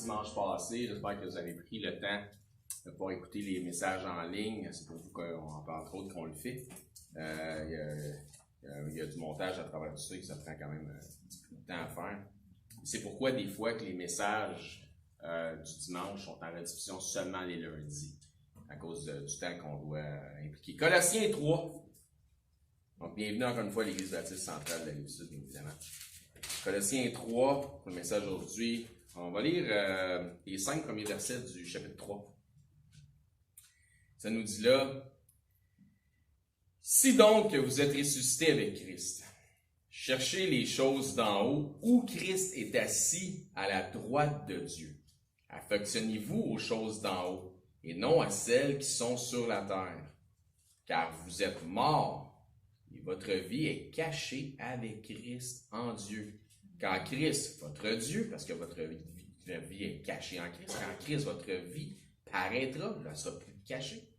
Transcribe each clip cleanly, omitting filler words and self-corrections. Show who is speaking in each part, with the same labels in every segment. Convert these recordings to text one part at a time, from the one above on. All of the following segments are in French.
Speaker 1: dimanche passé. J'espère que vous avez pris le temps de pouvoir écouter les messages en ligne. C'est pour vous entre autres qu'on le fait. Il y a du montage à travers tout ça et ça prend quand même beaucoup de temps à faire. C'est pourquoi des fois que les messages du dimanche sont en rediffusion seulement les lundis, à cause du temps qu'on doit impliquer. Colossiens 3. Donc, bienvenue encore une fois à l'Église baptiste centrale de la Rive-Sud, évidemment. Colossiens 3, pour le message aujourd'hui. On va lire les 5 premiers versets du chapitre 3. Ça nous dit là: « Si donc vous êtes ressuscités avec Christ, cherchez les choses d'en haut, où Christ est assis à la droite de Dieu. Affectionnez-vous aux choses d'en haut, et non à celles qui sont sur la terre. Car vous êtes morts, et votre vie est cachée avec Christ en Dieu. Quand Christ, votre Dieu, parce que votre vie est cachée en Christ, quand Christ, votre vie, paraîtra, elle ne sera plus cachée.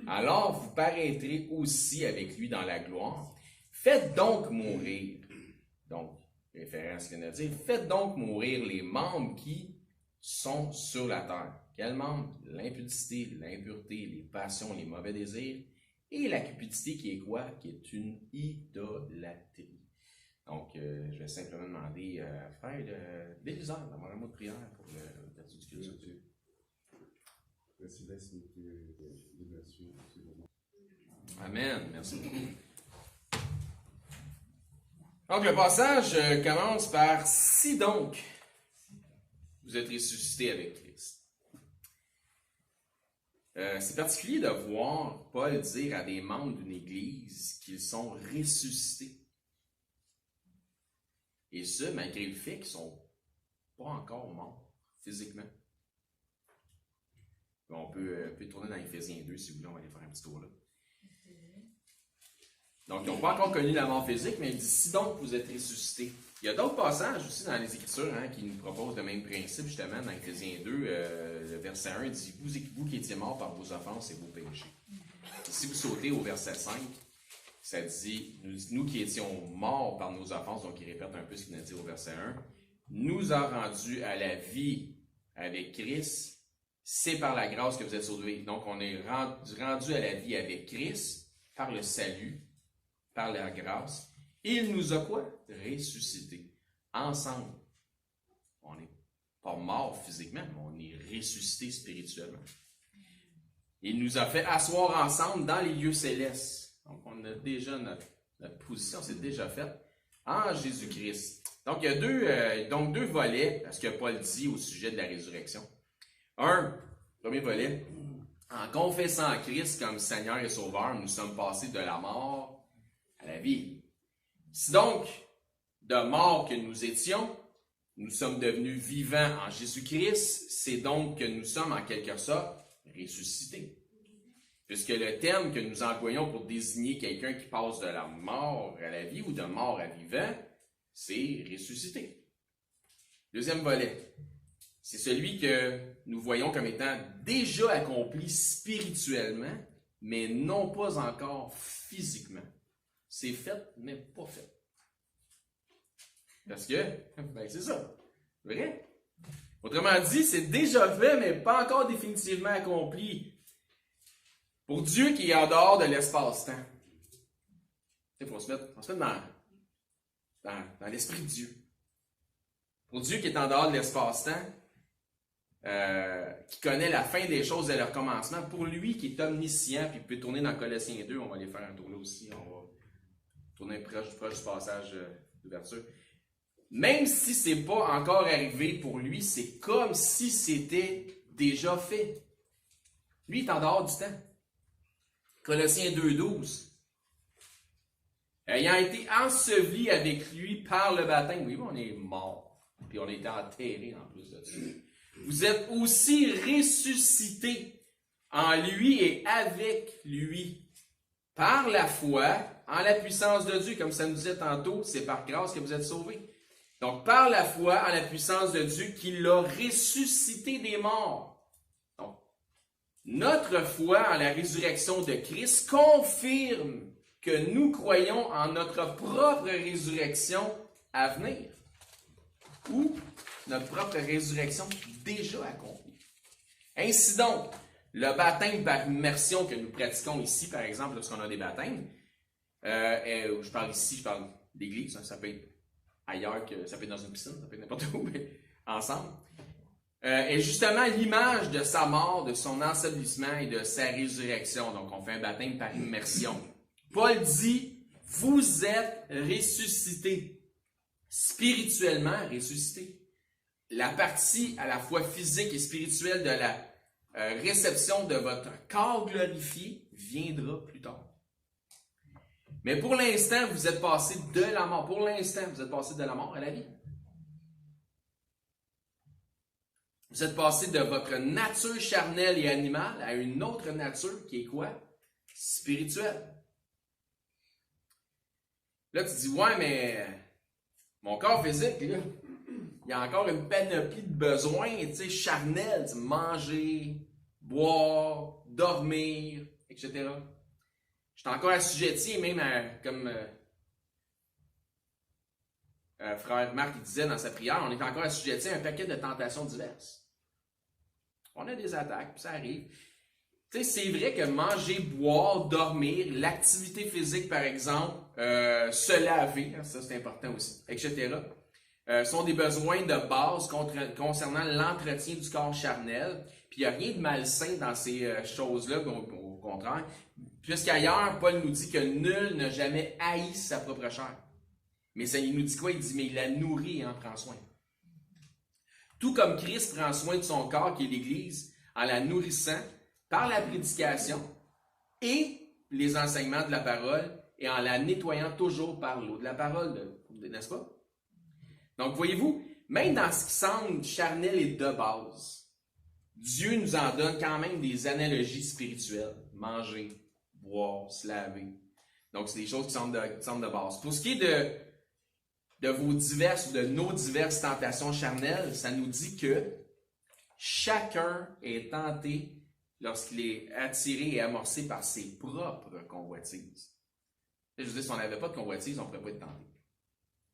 Speaker 1: Alors vous paraîtrez aussi avec lui dans la gloire. Faites donc mourir, donc, référence à ce qu'il vient de dire, faites donc mourir les membres qui sont sur la terre. Quels membres? L'impudicité, l'impureté, les passions, les mauvais désirs, et la cupidité qui est quoi? Qui est une idolâtrie. Donc, je vais simplement demander à frère Bélisard d'avoir un mot de prière pour le verset du culte de Dieu. Amen. Merci beaucoup. Donc, le passage commence par « Si donc vous êtes ressuscités avec Christ ». C'est particulier de voir Paul dire à des membres d'une église qu'ils sont ressuscités. Et ce, malgré le fait qu'ils ne sont pas encore morts physiquement. On peut tourner dans Éphésiens 2 si vous voulez, on va aller faire un petit tour là. Donc, ils n'ont pas encore connu la mort physique, mais il dit « Si donc vous êtes ressuscités ». Il y a d'autres passages aussi dans les Écritures qui nous proposent le même principe, justement, dans Éphésiens 2, le verset 1 dit « Vous qui étiez morts par vos offenses et vos péchés ». Si vous sautez au verset 5, ça dit « Nous qui étions morts par nos offenses », donc il répète un peu ce qu'il vient de dire au verset 1, « nous a rendus à la vie avec Christ, c'est par la grâce que vous êtes sauvés. » Donc, on est rendu à la vie avec Christ par le salut, par la grâce. Il nous a quoi? Ressuscités. Ensemble. On n'est pas mort physiquement, mais on est ressuscités spirituellement. Il nous a fait asseoir ensemble dans les lieux célestes. Donc, on a déjà notre position, c'est déjà faite en Jésus-Christ. Donc, il y a deux volets à ce que Paul dit au sujet de la résurrection. Premier volet, en confessant Christ comme Seigneur et Sauveur, nous sommes passés de la mort à la vie. Si donc, de mort que nous étions, nous sommes devenus vivants en Jésus-Christ, c'est donc que nous sommes en quelque sorte ressuscités. Puisque le terme que nous employons pour désigner quelqu'un qui passe de la mort à la vie ou de mort à vivant, c'est ressuscité. Deuxième volet, c'est celui que nous voyons comme étant déjà accompli spirituellement, mais non pas encore physiquement. C'est fait, mais pas fait. Parce que, c'est ça. Vrai? Autrement dit, c'est déjà fait, mais pas encore définitivement accompli. Pour Dieu qui est en dehors de l'espace-temps. Il faut se mettre dans l'esprit de Dieu. Pour Dieu qui est en dehors de l'espace-temps, qui connaît la fin des choses et leur commencement, pour lui qui est omniscient, puis il peut tourner dans Colossiens 2, on va aller faire un tour là aussi, on va tourner proche du passage d'ouverture. Même si ce n'est pas encore arrivé pour lui, c'est comme si c'était déjà fait. Lui est en dehors du temps. Colossiens 2,12. Ayant été enseveli avec lui par le baptême. Oui, on est mort. Puis on a été enterré en plus de ça. Vous êtes aussi ressuscités en lui et avec lui. Par la foi, en la puissance de Dieu. Comme ça nous disait tantôt, c'est par grâce que vous êtes sauvés. Donc, par la foi, en la puissance de Dieu, qui l'a ressuscité des morts. Donc, notre foi en la résurrection de Christ confirme que nous croyons en notre propre résurrection à venir. Ou notre propre résurrection déjà accomplie. Ainsi donc, le baptême par immersion que nous pratiquons ici, par exemple, lorsqu'on a des baptêmes, je parle ici, je parle d'église, hein, ça peut être ailleurs, ça peut être dans une piscine, ça peut être n'importe où, mais ensemble, est justement l'image de sa mort, de son ensevelissement et de sa résurrection. Donc, on fait un baptême par immersion. Paul dit, vous êtes ressuscités, spirituellement ressuscités. La partie à la fois physique et spirituelle de la réception de votre corps glorifié viendra plus tard. Mais pour l'instant, vous êtes passé de la mort. Pour l'instant, vous êtes passé de la mort à la vie. Vous êtes passé de votre nature charnelle et animale à une autre nature qui est quoi? Spirituelle. Là, tu dis, ouais, mais mon corps physique, là, il y a encore une panoplie de besoins, tu sais, charnels, manger, boire, dormir, etc. Je suis encore assujetti, même comme frère Marc disait dans sa prière, on est encore assujetti à un paquet de tentations diverses. On a des attaques, puis ça arrive. Tu sais, c'est vrai que manger, boire, dormir, l'activité physique, par exemple, se laver, hein, ça c'est important aussi, etc., sont des besoins de base concernant l'entretien du corps charnel. Puis il n'y a rien de malsain dans ces choses-là, au contraire. Puisqu'ailleurs, Paul nous dit que nul n'a jamais haï sa propre chair. Mais ça, il nous dit quoi? Il dit, mais il la nourrit et en prend soin. Tout comme Christ prend soin de son corps, qui est l'Église, en la nourrissant par la prédication et les enseignements de la parole, et en la nettoyant toujours par l'eau de la parole, n'est-ce pas? Donc, voyez-vous, même dans ce qui semble charnel et de base, Dieu nous en donne quand même des analogies spirituelles. Manger, boire, se laver. Donc, c'est des choses qui semblent de base. Pour ce qui est de nos diverses tentations charnelles, ça nous dit que chacun est tenté lorsqu'il est attiré et amorcé par ses propres convoitises. Je veux dire, si on n'avait pas de convoitises, on ne pourrait pas être tenté.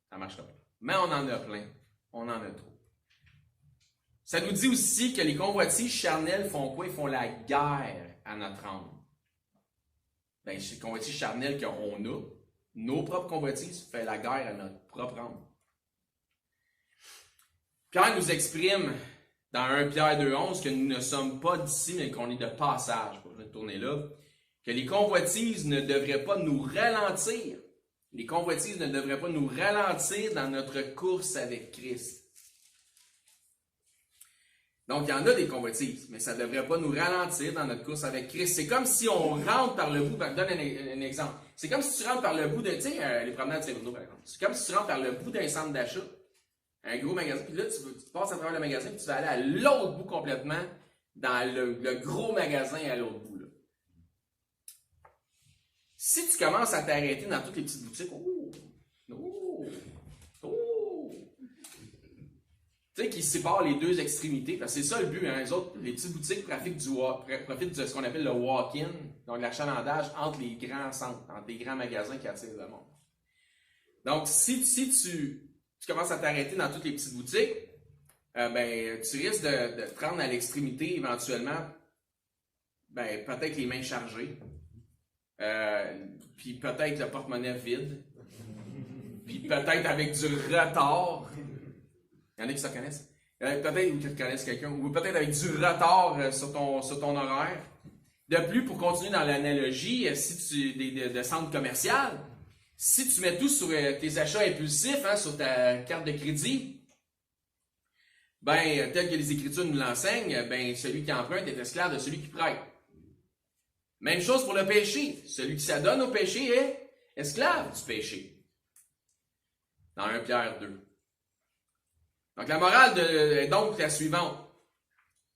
Speaker 1: Ça ne marcherait pas. Mais on en a plein. On en a trop. Ça nous dit aussi que les convoitises charnelles font quoi? Ils font la guerre à notre âme. Ben, les convoitises charnelles qu'on a, nos propres convoitises font la guerre à notre propre âme. Pierre nous exprime dans 1 Pierre 2,11 que nous ne sommes pas d'ici, mais qu'on est de passage. Je vais tourner là. Que les convoitises ne devraient pas nous ralentir. Les convoitises ne devraient pas nous ralentir dans notre course avec Christ. Donc, il y en a des convoitises, mais ça ne devrait pas nous ralentir dans notre course avec Christ. C'est comme si on rentre par le bout, je donne un exemple. C'est comme si tu rentres par le bout tu sais, les promenades de Saint-Bruno, par exemple. C'est comme si tu rentres par le bout d'un centre d'achat, un gros magasin, puis là, tu passes à travers le magasin, puis tu vas aller à l'autre bout complètement, dans le gros magasin à l'autre bout. Là. Si tu commences à t'arrêter dans toutes les petites boutiques, tu sais, qui séparent les deux extrémités, parce que c'est ça le but, hein. Les autres, les petites boutiques profitent de ce qu'on appelle le walk-in, donc l'achalandage entre les grands centres, entre les grands magasins qui attirent le monde. Donc, si tu commences à t'arrêter dans toutes les petites boutiques, ben, tu risques de te rendre à l'extrémité éventuellement, ben, peut-être les mains chargées, puis peut-être le porte-monnaie vide, puis peut-être avec du retard. Il y en a qui se reconnaissent. Peut-être ou qui reconnaissent quelqu'un, ou peut-être avec du retard sur ton horaire. De plus, pour continuer dans l'analogie, de centre commercial, si tu mets tout sur tes achats impulsifs, hein, sur ta carte de crédit, ben, tel que les Écritures nous l'enseignent, ben, celui qui emprunte est esclave de celui qui prête. Même chose pour le péché. Celui qui s'adonne au péché est esclave du péché. Dans 1 Pierre 2. Donc, la morale est donc la suivante.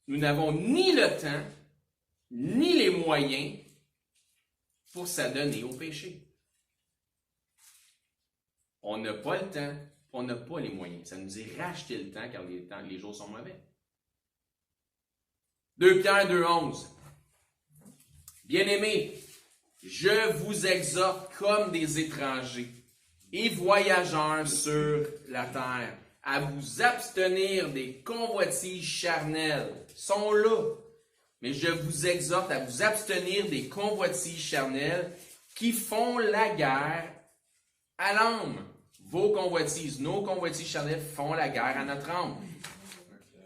Speaker 1: Nous n'avons ni le temps, ni les moyens pour s'adonner au péché. On n'a pas le temps, on n'a pas les moyens. Ça nous est racheter le temps car les jours sont mauvais. 2 Pierre 2,11. Bien-aimés, je vous exhorte comme des étrangers et voyageurs sur la terre, à vous abstenir des convoitises charnelles. Sont là. Mais je vous exhorte à vous abstenir des convoitises charnelles qui font la guerre à l'âme. Vos convoitises, nos convoitises charnelles font la guerre à notre âme.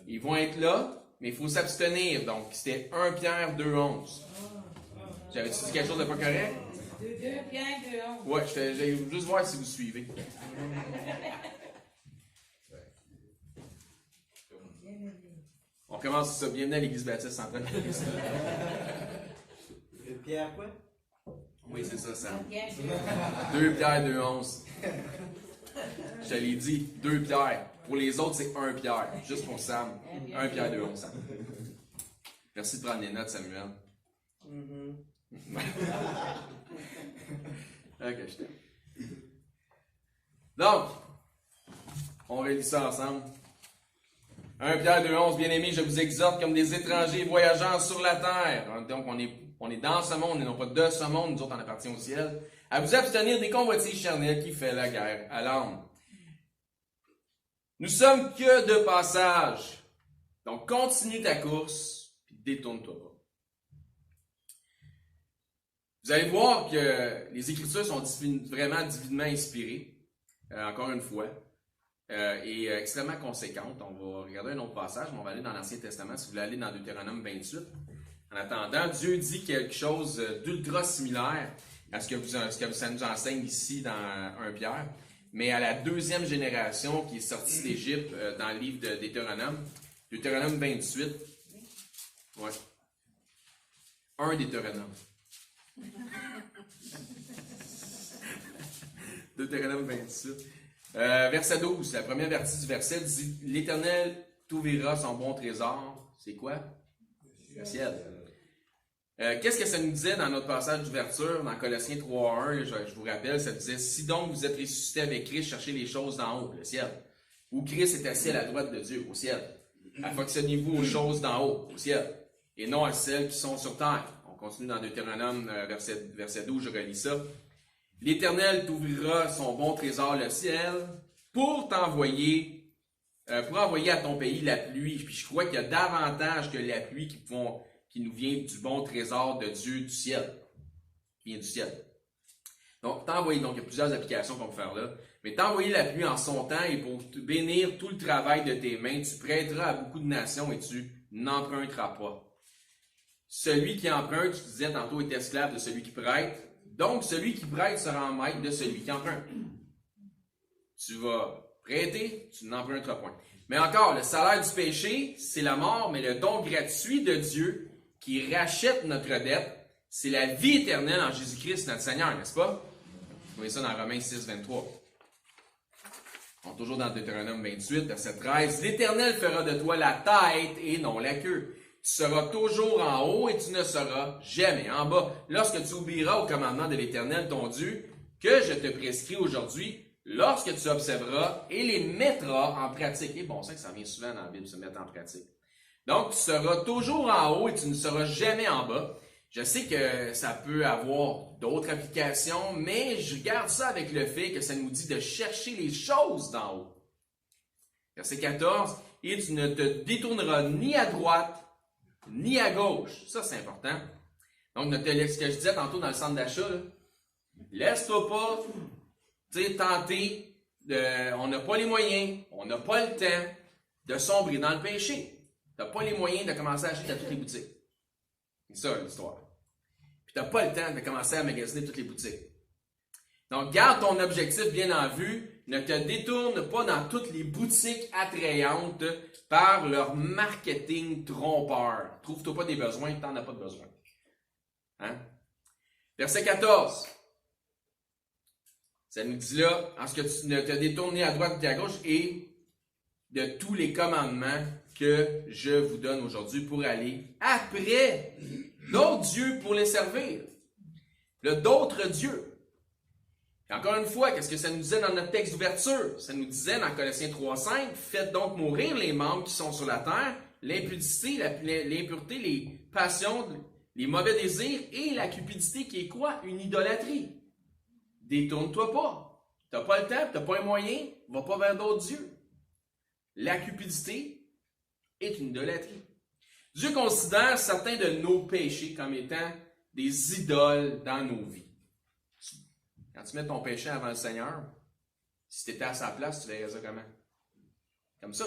Speaker 1: Ils vont être là, mais il faut s'abstenir. Donc, c'était 1 Pierre 2,11. J'avais-tu dit quelque chose de pas correct?
Speaker 2: 2 Pierre 2,11.
Speaker 1: Ouais, je vais juste voir si vous suivez. On commence ça. Bienvenue à l'Église baptiste centrale.
Speaker 3: Pierre quoi?
Speaker 1: Oui, c'est ça, Sam.
Speaker 2: 1 Pierre
Speaker 1: 2 Pierre 2,11. Je te l'ai dit, 2 Pierre. Pour les autres, c'est 1 Pierre. Juste pour Sam. 1 Pierre 2,11, Sam. Merci de prendre les notes, Samuel. Ok, je t'aime. Donc, on relit ça ensemble. 1 Pierre 2,11, bien-aimés, je vous exhorte comme des étrangers voyageant sur la terre. Donc, on est dans ce monde et non pas de ce monde, nous autres on appartient au ciel, à vous abstenir des convoitises charnelles qui fait la guerre à l'âme. Nous sommes que de passage. Donc, continue ta course, puis détourne-toi pas. Vous allez voir que les Écritures sont vraiment divinement inspirées, encore une fois, et extrêmement conséquentes. On va regarder un autre passage, mais on va aller dans l'Ancien Testament, si vous voulez aller dans Deutéronome 28. En attendant, Dieu dit quelque chose d'ultra similaire à ce que ça nous enseigne ici dans 1 Pierre, mais à la deuxième génération qui est sortie d'Égypte dans le livre de Deutéronome, Deutéronome 28. Ouais. 1 Deutéronome. Deutéronome 28. Verset 12, la première partie du verset dit « L'Éternel t'ouvrira son bon trésor. » C'est quoi? Le ciel. Qu'est-ce que ça nous disait dans notre passage d'ouverture, dans Colossiens 3.1, je vous rappelle, ça disait « Si donc vous êtes ressuscités avec Christ, cherchez les choses d'en haut, le ciel. » Où Christ est assis à la droite de Dieu, au ciel. Affectionnez-vous aux choses d'en haut, au ciel, et non à celles qui sont sur terre. On continue dans Deutéronome, verset 12, je relis ça. L'Éternel t'ouvrira son bon trésor, le ciel, pour envoyer à ton pays la pluie. Puis je crois qu'il y a davantage que la pluie qui nous vient du bon trésor de Dieu du ciel. Qui vient du ciel. Donc, il y a plusieurs applications qu'on peut faire là. Mais t'envoyer la pluie en son temps et pour bénir tout le travail de tes mains, tu prêteras à beaucoup de nations et tu n'emprunteras pas. Celui qui emprunte, tu disais tantôt, est esclave de celui qui prête. Donc, celui qui prête sera en maître de celui qui emprunte. Tu vas prêter, tu n'emprunteras point. Mais encore, le salaire du péché, c'est la mort, mais le don gratuit de Dieu qui rachète notre dette, c'est la vie éternelle en Jésus-Christ, notre Seigneur, n'est-ce pas? Vous voyez ça dans Romains 6, 23. On est toujours dans Deutéronome 28, verset 13. L'Éternel fera de toi la tête et non la queue. Tu seras toujours en haut et tu ne seras jamais en bas. Lorsque tu obéiras au commandement de l'Éternel, ton Dieu, que je te prescris aujourd'hui, lorsque tu observeras et les mettras en pratique. Et bon, ça que ça vient souvent dans la Bible, se mettre en pratique. Donc, tu seras toujours en haut et tu ne seras jamais en bas. Je sais que ça peut avoir d'autres applications, mais je garde ça avec le fait que ça nous dit de chercher les choses d'en haut. Verset 14, « Et tu ne te détourneras ni à droite, ni à gauche. » Ça, c'est important. Donc, ce que je disais tantôt dans le centre d'achat, laisse-toi pas tenter, on n'a pas les moyens, on n'a pas le temps de sombrer dans le péché. Tu n'as pas les moyens de commencer à acheter à toutes les boutiques. C'est ça l'histoire. Puis tu n'as pas le temps de commencer à magasiner toutes les boutiques. Donc, garde ton objectif bien en vue. Ne te détourne pas dans toutes les boutiques attrayantes par leur marketing trompeur. Trouve-toi pas des besoins, tu n'en as pas de besoin. Hein? Verset 14. Ça nous dit là, en ce que tu ne te détournes ni à droite ni à gauche, et de tous les commandements que je vous donne aujourd'hui pour aller après d'autres dieux pour les servir. D'autres dieux. Et encore une fois, qu'est-ce que ça nous disait dans notre texte d'ouverture? Ça nous disait dans Colossiens 3.5, faites donc mourir les membres qui sont sur la terre, l'impudicité, l'impureté, les passions, les mauvais désirs et la cupidité qui est quoi? Une idolâtrie. Détourne-toi pas. Tu n'as pas le temps, tu n'as pas les moyens, va pas vers d'autres dieux. La cupidité est une idolâtrie. Dieu considère certains de nos péchés comme étant des idoles dans nos vies. Quand tu mets ton péché avant le Seigneur, si tu étais à sa place, tu verrais ça comment? Comme ça.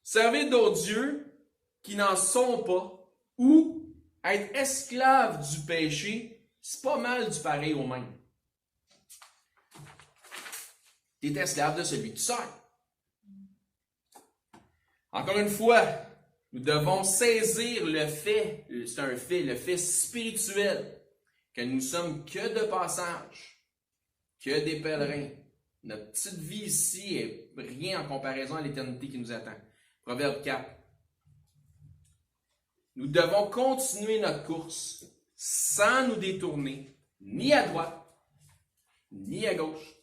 Speaker 1: Servir d'autres dieux qui n'en sont pas ou être esclave du péché, c'est pas mal du pareil au même. Tu es esclave de celui que tu sers. Encore une fois, nous devons saisir le fait, c'est un fait, le fait spirituel, que nous sommes que de passage, que des pèlerins. Notre petite vie ici est rien en comparaison à l'éternité qui nous attend. Proverbe 4. Nous devons continuer notre course sans nous détourner ni à droite, ni à gauche,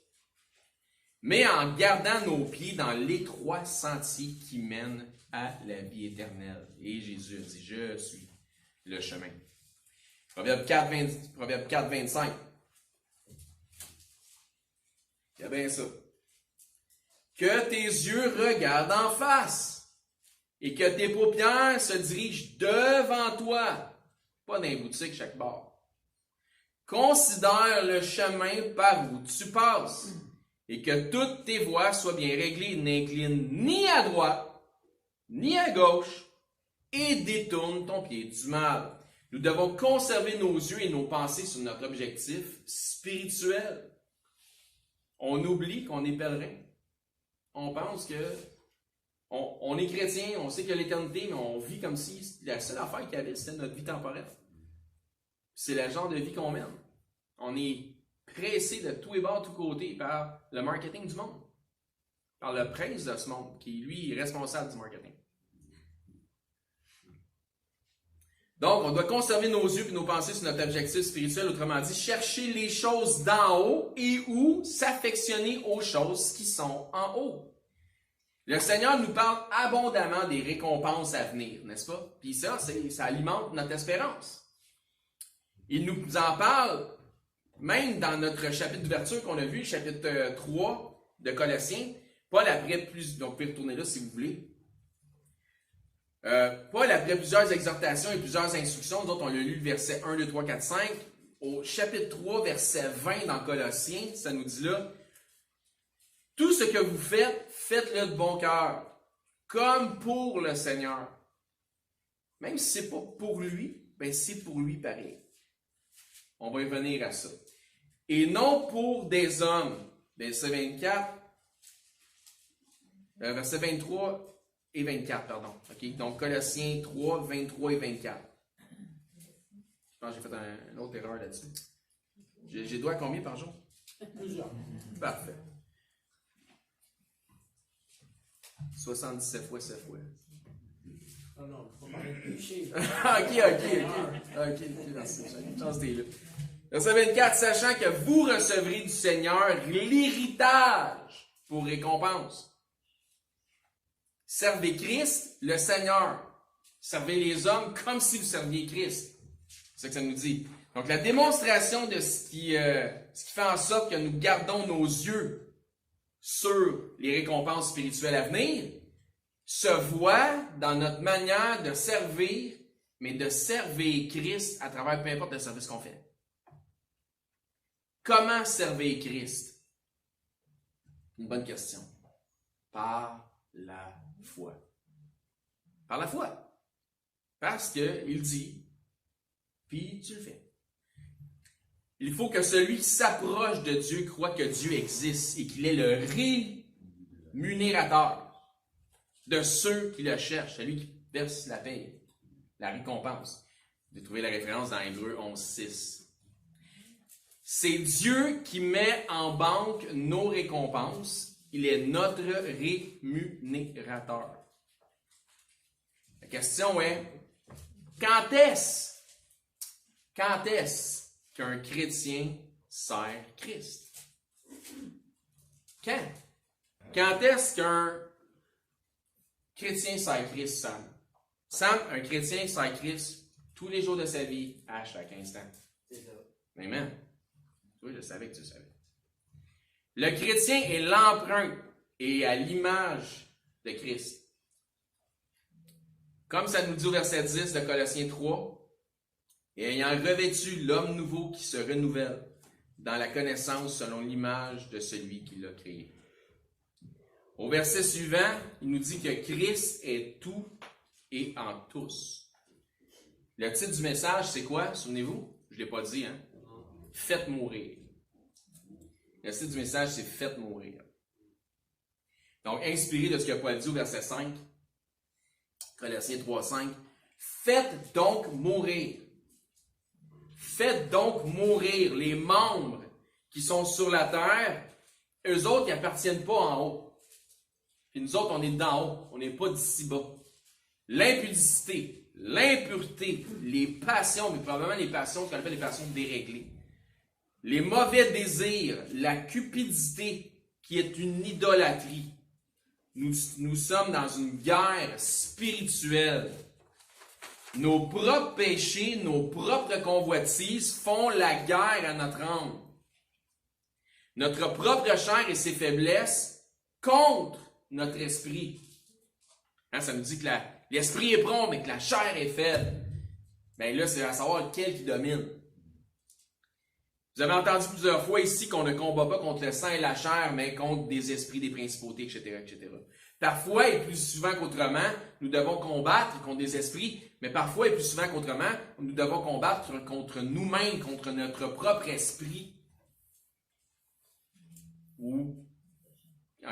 Speaker 1: mais en gardant nos pieds dans l'étroit sentier qui mène à la vie éternelle. Et Jésus a dit, je suis le chemin. Proverbe 4, 25. Il y a bien ça. Que tes yeux regardent en face et que tes paupières se dirigent devant toi, pas dans les boutiques chaque bord. Considère le chemin par où tu passes et que toutes tes voies soient bien réglées. N'incline ni à droite, ni à gauche et détourne ton pied du mal. Nous devons conserver nos yeux et nos pensées sur notre objectif spirituel. On oublie qu'on est pèlerin. On pense que on est chrétien, on sait qu'il y a l'éternité, mais on vit comme si la seule affaire qu'il y avait, c'était notre vie temporaire. C'est le genre de vie qu'on mène. On est pressé de tous les bords, de tous côtés par le marketing du monde. Par le prince de ce monde, qui lui est responsable du marketing. Donc, on doit conserver nos yeux et nos pensées sur notre objectif spirituel, autrement dit, chercher les choses d'en haut et ou s'affectionner aux choses qui sont en haut. Le Seigneur nous parle abondamment des récompenses à venir, n'est-ce pas? Puis ça alimente notre espérance. Il nous en parle même dans notre chapitre d'ouverture qu'on a vu, chapitre 3 de Colossiens. Paul après donc vous pouvez retourner là si vous voulez. Paul, après plusieurs exhortations et plusieurs instructions, d'autres on a lu le verset 1, 2, 3, 4, 5, au chapitre 3, verset 20 dans Colossiens, ça nous dit là, « Tout ce que vous faites, faites-le de bon cœur, comme pour le Seigneur. » Même si ce n'est pas pour lui, ben c'est pour lui pareil. On va y venir à ça. « Et non pour des hommes. » Verset 24, verset 23 et 24, pardon. Okay? Donc, Colossiens 3, 23 et 24. Je pense que j'ai fait une autre erreur là-dessus. J'ai droit à combien par jour?
Speaker 3: Plusieurs.
Speaker 1: Parfait. 77 fois 7 fois.
Speaker 3: Non, non, il faut parler de péché.
Speaker 1: Ok, merci. J'ai chance d'être là. Verset 24, sachant que vous recevrez du Seigneur l'héritage pour récompense. Servez Christ, le Seigneur. Servez les hommes comme si vous serviez Christ. C'est ça que ça nous dit. Donc, la démonstration de ce qui fait en sorte que nous gardons nos yeux sur les récompenses spirituelles à venir se voit dans notre manière de servir, mais de servir Christ à travers peu importe le service qu'on fait. Comment servir Christ? Une bonne question. Par la foi. Par la foi. Parce qu'il dit, puis tu le fais. Il faut que celui qui s'approche de Dieu croit que Dieu existe et qu'il est le rémunérateur de ceux qui le cherchent, celui qui verse la paye, la récompense. Vous trouvez la référence dans Hébreux 11.6. C'est Dieu qui met en banque nos récompenses. Il est notre rémunérateur. La question est, quand est-ce qu'un chrétien sert Christ? Quand? Quand est-ce qu'un chrétien sert Christ, Sam? Sam, un chrétien sert Christ tous les jours de sa vie, à chaque instant.
Speaker 3: C'est ça.
Speaker 1: Amen. Oui, je savais que tu le savais. Le chrétien est l'empreinte et à l'image de Christ. Comme ça nous dit au verset 10 de Colossiens 3, « Et ayant revêtu l'homme nouveau qui se renouvelle dans la connaissance selon l'image de celui qui l'a créé. » Au verset suivant, il nous dit que Christ est tout et en tous. Le titre du message, c'est quoi? Souvenez-vous? Je ne l'ai pas dit, hein? Faites mourir. Le titre du message, c'est Faites mourir. Donc, inspiré de ce que Paul dit au verset 5, Colossiens 3, 5, faites donc mourir. Faites donc mourir les membres qui sont sur la terre. Eux autres, ils n'appartiennent pas en haut. Puis nous autres, on est d'en haut. On n'est pas d'ici bas. L'impudicité, l'impureté, les passions, mais probablement les passions qu'on appelle les passions déréglées. Les mauvais désirs, la cupidité qui est une idolâtrie. Nous sommes dans une guerre spirituelle. Nos propres péchés, nos propres convoitises font la guerre à notre âme. Notre propre chair et ses faiblesses contre notre esprit. Hein, ça nous dit que l'esprit est prompt, mais que la chair est faible. Bien là, c'est à savoir lequel qui domine. Vous avez entendu plusieurs fois ici qu'on ne combat pas contre le sang et la chair, mais contre des esprits, des principautés, etc., etc. Parfois, et plus souvent qu'autrement, nous devons combattre contre des esprits, mais parfois, et plus souvent qu'autrement, nous devons combattre contre nous-mêmes, contre notre propre esprit. Ou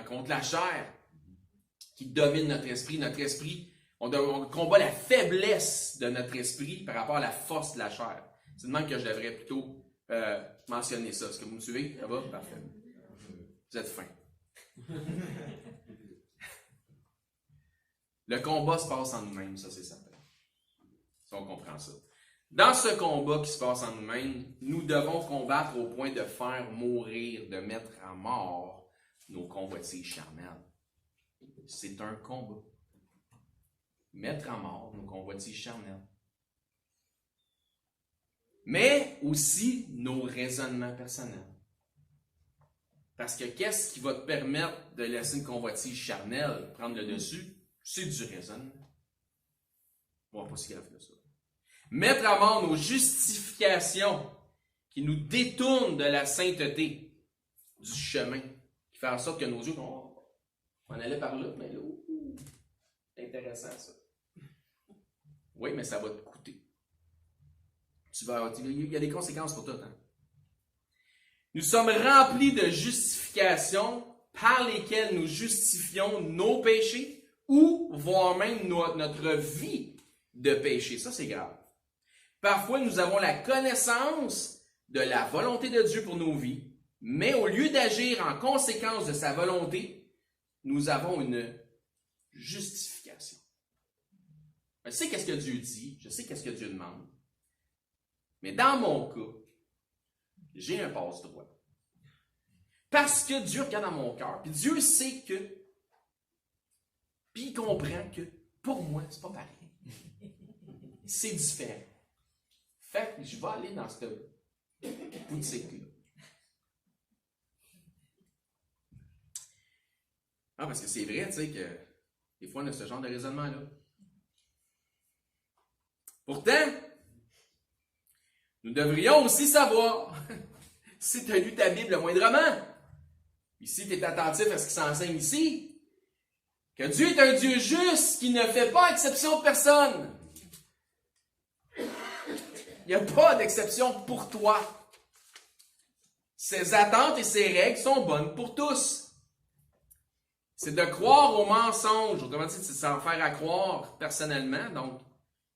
Speaker 1: contre la chair qui domine notre esprit. Notre esprit, on combat la faiblesse de notre esprit par rapport à la force de la chair. C'est de même que je devrais plutôt mentionner ça. Est-ce que vous me suivez? Ça va? Parfait. Vous êtes fin. Le combat se passe en nous-mêmes, ça c'est certain. Si on comprend ça. Dans ce combat qui se passe en nous-mêmes, nous devons combattre au point de faire mourir, de mettre à mort nos convoitises charnelles. C'est un combat. Mettre à mort nos convoitises charnelles. Mais aussi nos raisonnements personnels. Parce que qu'est-ce qui va te permettre de laisser une convoitise charnelle prendre le dessus? C'est du raisonnement. On va pas si grave que ça. Mettre à mort nos justifications qui nous détournent de la sainteté du chemin, qui fait en sorte que nos yeux, on allait par là, mais là, c'est intéressant ça. Oui, mais ça va te coûter. Il y a des conséquences pour tout. Hein? Nous sommes remplis de justifications par lesquelles nous justifions nos péchés ou voire même notre vie de péché. Ça, c'est grave. Parfois, nous avons la connaissance de la volonté de Dieu pour nos vies, mais au lieu d'agir en conséquence de sa volonté, nous avons une justification. Je sais qu'est-ce que Dieu dit, je sais qu'est-ce que Dieu demande, mais dans mon cas, j'ai un passe-droit. Parce que Dieu regarde dans mon cœur, puis Dieu sait que, puis il comprend que pour moi, c'est pas pareil. C'est différent. Fait que je vais aller dans cette boutique-là. Ah, parce que c'est vrai, tu sais, que des fois, on a ce genre de raisonnement-là. Pourtant, nous devrions aussi savoir, si tu as lu ta Bible moindrement, et si tu es attentif à ce qui s'enseigne ici, que Dieu est un Dieu juste qui ne fait pas exception de personne. Il n'y a pas d'exception pour toi. Ses attentes et ses règles sont bonnes pour tous. C'est de croire au mensonge. Autrement dit, c'est de s'en faire à croire personnellement. Donc,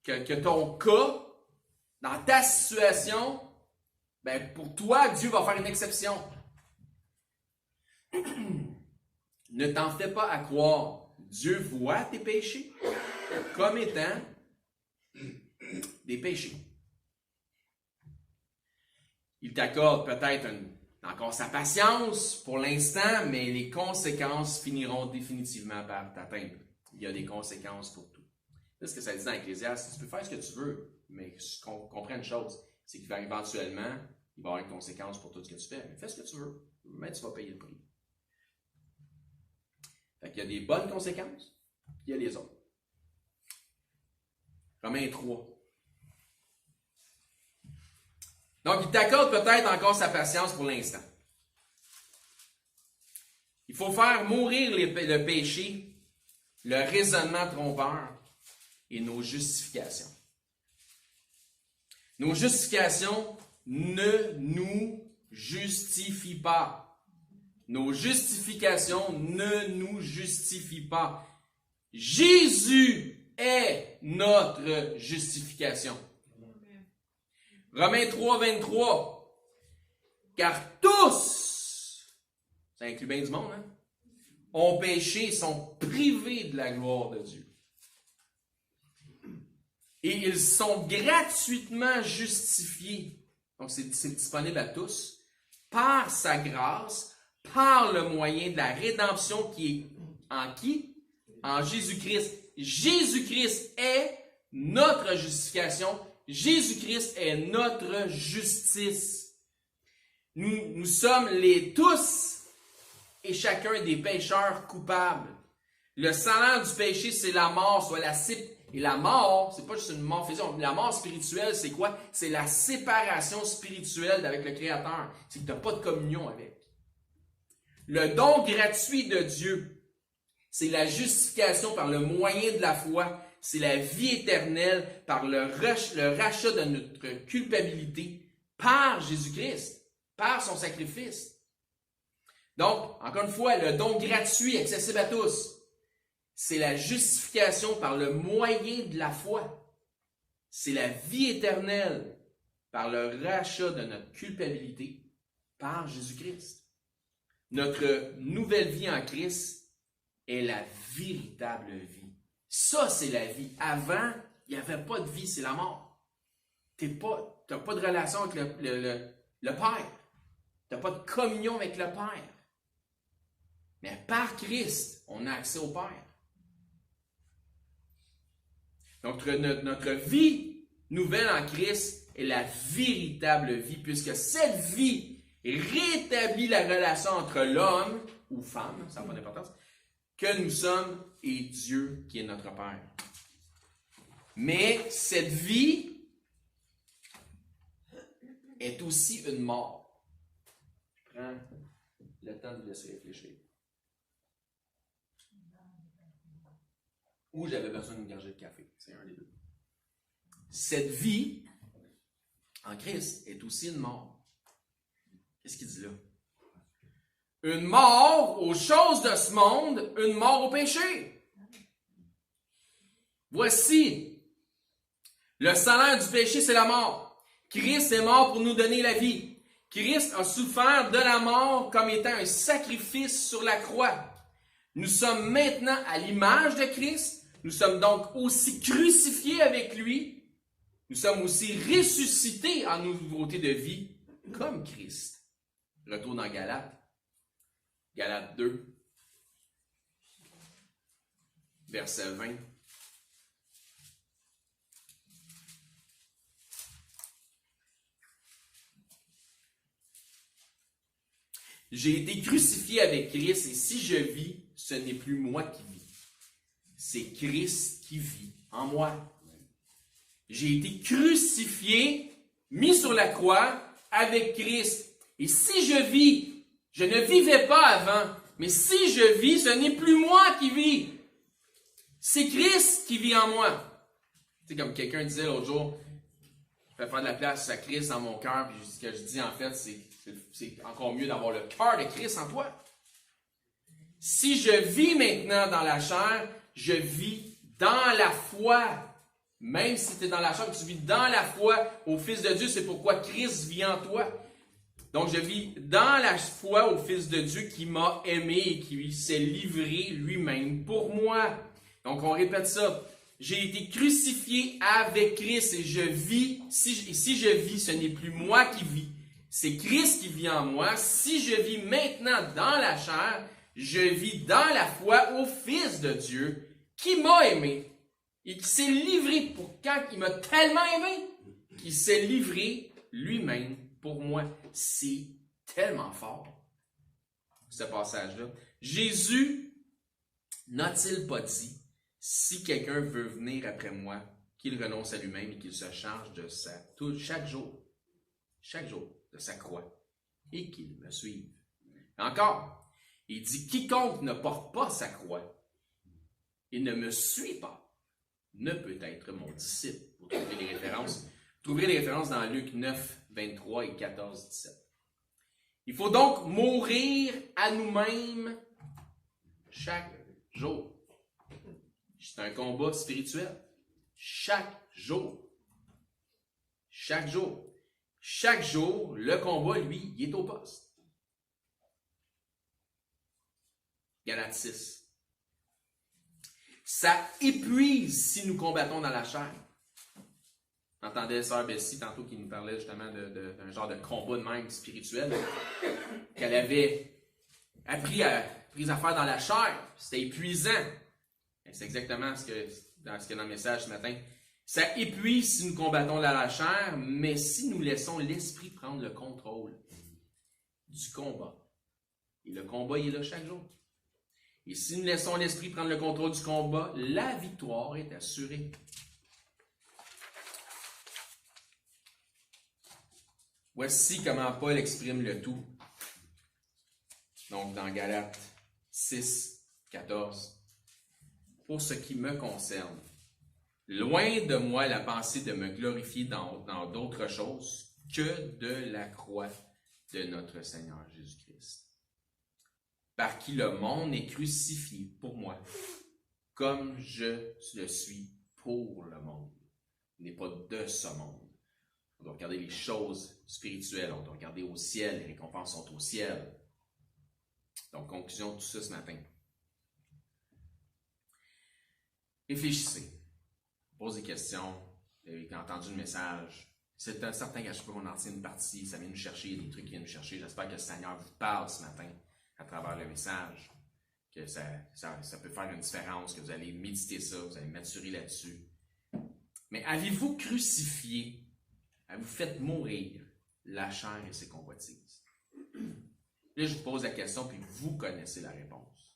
Speaker 1: que ton cas, dans ta situation, ben pour toi, Dieu va faire une exception. Ne t'en fais pas à croire. Dieu voit tes péchés comme étant des péchés. Il t'accorde peut-être encore sa patience pour l'instant, mais les conséquences finiront définitivement par t'atteindre. Il y a des conséquences pour tout. C'est ce que ça dit dans Ecclésiaste. Tu peux faire ce que tu veux, mais comprends une chose, c'est qu'il va éventuellement, il va y avoir une conséquence pour tout ce que tu fais. Mais fais ce que tu veux, mais tu vas payer le prix. Fait qu'il y a des bonnes conséquences, puis il y a les autres. Romains 3. Donc, il t'accorde peut-être encore sa patience pour l'instant. Il faut faire mourir le péché, le raisonnement trompeur et nos justifications. Nos justifications ne nous justifient pas. Nos justifications ne nous justifient pas. Jésus est notre justification. Romains 3, 23. Car tous, ça inclut bien du monde, hein, ont péché et sont privés de la gloire de Dieu. Et ils sont gratuitement justifiés. Donc c'est disponible à tous, par sa grâce, par le moyen de la rédemption qui est en qui? En Jésus-Christ. Jésus-Christ est notre justification. Jésus-Christ est notre justice. Nous sommes tous et chacun des pécheurs coupables. Le salaire du péché, c'est la mort, soit et la mort, c'est pas juste une mort physique. La mort spirituelle, c'est quoi? C'est la séparation spirituelle avec le Créateur. C'est que tu n'as pas de communion avec. Le don gratuit de Dieu, c'est la justification par le moyen de la foi. C'est la vie éternelle par le rachat de notre culpabilité par Jésus-Christ, par son sacrifice. Donc, encore une fois, le don gratuit, accessible à tous, c'est la justification par le moyen de la foi. C'est la vie éternelle par le rachat de notre culpabilité par Jésus-Christ. Notre nouvelle vie en Christ est la véritable vie. Ça, c'est la vie. Avant, il n'y avait pas de vie, c'est la mort. Tu n'as pas de relation avec le Père. Tu n'as pas de communion avec le Père. Mais par Christ, on a accès au Père. Donc, notre vie nouvelle en Christ est la véritable vie, puisque cette vie rétablit la relation entre l'homme ou femme, ça n'a pas d'importance, que nous sommes et Dieu qui est notre Père. Mais cette vie est aussi une mort. Je prends le temps de vous laisser réfléchir. Ou j'avais besoin d'une gorgée de café. C'est un des deux. Cette vie en Christ est aussi une mort. Qu'est-ce qu'il dit là? Une mort aux choses de ce monde, une mort au péché. Voici, le salaire du péché, c'est la mort. Christ est mort pour nous donner la vie. Christ a souffert de la mort comme étant un sacrifice sur la croix. Nous sommes maintenant à l'image de Christ. Nous sommes donc aussi crucifiés avec lui. Nous sommes aussi ressuscités en nouveauté de vie comme Christ. Retour dans Galates. Galates 2, verset 20. J'ai été crucifié avec Christ et si je vis, ce n'est plus moi qui vis. C'est Christ qui vit en moi. J'ai été crucifié, mis sur la croix avec Christ. Et si je vis, je ne vivais pas avant, mais si je vis, ce n'est plus moi qui vis. C'est Christ qui vit en moi. Tu sais, comme quelqu'un disait l'autre jour, je vais faire de la place à Christ dans mon cœur, puis ce que je dis en fait, c'est encore mieux d'avoir le cœur de Christ en toi. Si je vis maintenant dans la chair, je vis dans la foi. Même si tu es dans la chair, tu vis dans la foi au Fils de Dieu, c'est pourquoi Christ vit en toi. Donc je vis dans la foi au Fils de Dieu qui m'a aimé et qui s'est livré lui-même pour moi. Donc on répète ça. J'ai été crucifié avec Christ et je vis. Si je vis, ce n'est plus moi qui vis. C'est Christ qui vit en moi. Si je vis maintenant dans la chair, je vis dans la foi au Fils de Dieu qui m'a aimé et qui s'est livré pour quand il m'a tellement aimé qu'il s'est livré lui-même pour moi. C'est tellement fort, ce passage-là. Jésus N'a-t-il pas dit, si quelqu'un veut venir après moi, qu'il renonce à lui-même et qu'il se charge de chaque jour de sa croix, et qu'il me suive. Encore, il dit, quiconque ne porte pas sa croix et ne me suit pas, ne peut être mon disciple. Vous trouverez les références. Vous trouverez les références dans Luc 9, 23 et 14, 17. Il faut donc mourir à nous-mêmes chaque jour. C'est un combat spirituel. Chaque jour. Chaque jour. Chaque jour, le combat, lui, il est au poste. Galates 6. Ça épuise si nous combattons dans la chair. J'entendais Sœur Bessie tantôt qui nous parlait justement d'un genre de combat de même spirituel qu'elle avait appris à faire dans la chair. C'était épuisant. Et c'est exactement ce qu'il y a dans le message ce matin. Ça épuise si nous combattons dans la chair, mais si nous laissons l'esprit prendre le contrôle du combat. Et le combat, il est là chaque jour. Et si nous laissons l'esprit prendre le contrôle du combat, la victoire est assurée. Voici comment Paul exprime le tout. Donc, dans Galates 6, 14. Pour ce qui me concerne, loin de moi la pensée de me glorifier dans d'autres choses que de la croix de notre Seigneur Jésus-Christ, par qui le monde est crucifié pour moi, comme je le suis pour le monde. Il n'est pas de ce monde. On doit regarder les choses spirituelles, on doit regarder au ciel, les récompenses sont au ciel. Donc, conclusion de tout ça ce matin. Réfléchissez, posez des questions, vous avez entendu le message. C'est certain qu'à chaque fois qu'on en tient une partie, ça vient nous chercher, il y a des trucs qui viennent nous chercher. J'espère que le Seigneur vous parle ce matin à travers le message, que ça peut faire une différence, que vous allez méditer ça, vous allez maturer là-dessus. Mais avez-vous crucifié, avez-vous fait mourir la chair et ses convoitises? Là, je vous pose la question, puis vous connaissez la réponse.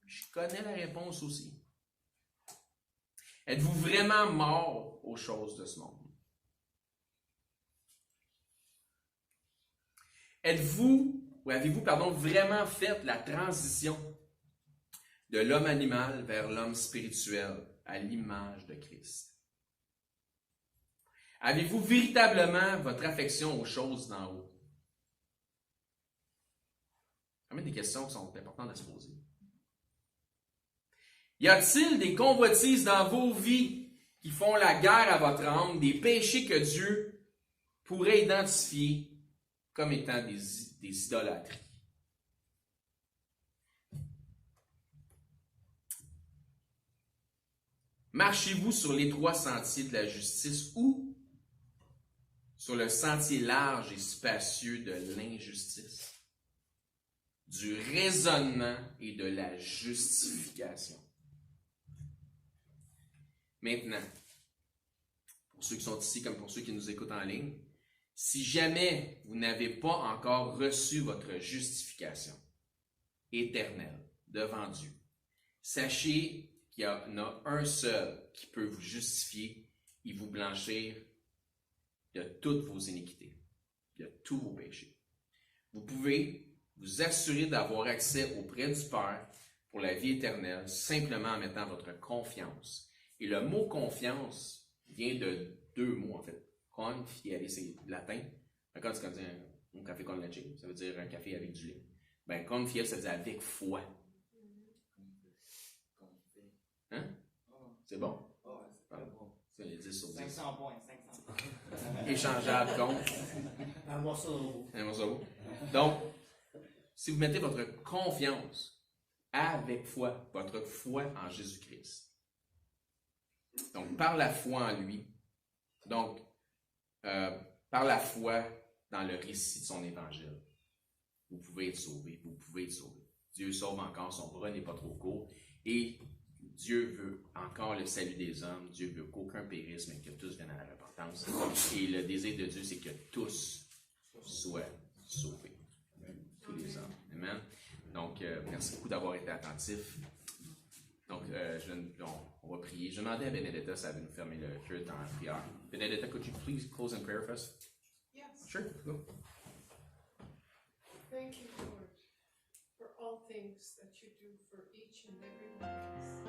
Speaker 1: Je connais la réponse aussi. Êtes-vous vraiment mort aux choses de ce monde? Avez-vous vraiment fait la transition de l'homme animal vers l'homme spirituel à l'image de Christ? Avez-vous véritablement votre affection aux choses d'en haut? C'est quand même des questions qui sont importantes à se poser. Y a-t-il des convoitises dans vos vies qui font la guerre à votre âme, des péchés que Dieu pourrait identifier comme étant des idolâtries? Marchez-vous sur l'étroit sentier de la justice ou sur le sentier large et spacieux de l'injustice, du raisonnement et de la justification? Maintenant, pour ceux qui sont ici comme pour ceux qui nous écoutent en ligne, si jamais vous n'avez pas encore reçu votre justification éternelle devant Dieu, sachez qu'il y en a un seul qui peut vous justifier et vous blanchir de toutes vos iniquités, de tous vos péchés. Vous pouvez vous assurer d'avoir accès auprès du Père pour la vie éternelle simplement en mettant votre confiance. Et le mot confiance vient de deux mots en fait. Confiere, c'est latin. Quand tu dis un café con leche, ça veut dire un café avec du lait. Ben, confiere, ça veut dire avec foi. Hein? C'est bon? C'est 10 sur 10.
Speaker 3: 500 points, 500 points.
Speaker 1: Échangeable contre.
Speaker 3: Un morceau.
Speaker 1: Un morceau. Donc, si vous mettez votre confiance avec foi, votre foi en Jésus-Christ, donc par la foi en lui, donc par la foi dans le récit de son évangile, vous pouvez être sauvé, vous pouvez être sauvé. Dieu sauve encore, son bras n'est pas trop court, et Dieu veut encore le salut des hommes, Dieu veut qu'aucun périsse, mais que tous viennent à la repentance. Et le désir de Dieu, c'est que tous soient sauvés, tous les hommes. Amen. Donc, merci beaucoup d'avoir été attentifs. Donc, on va prier. Je demandais à Benedetta si elle veut nous fermer le culte en prière. Benedetta, could you please close in prayer for us?
Speaker 4: Yes.
Speaker 1: Sure, go.
Speaker 4: Thank you, Lord, for all things that you do for each and every one of us.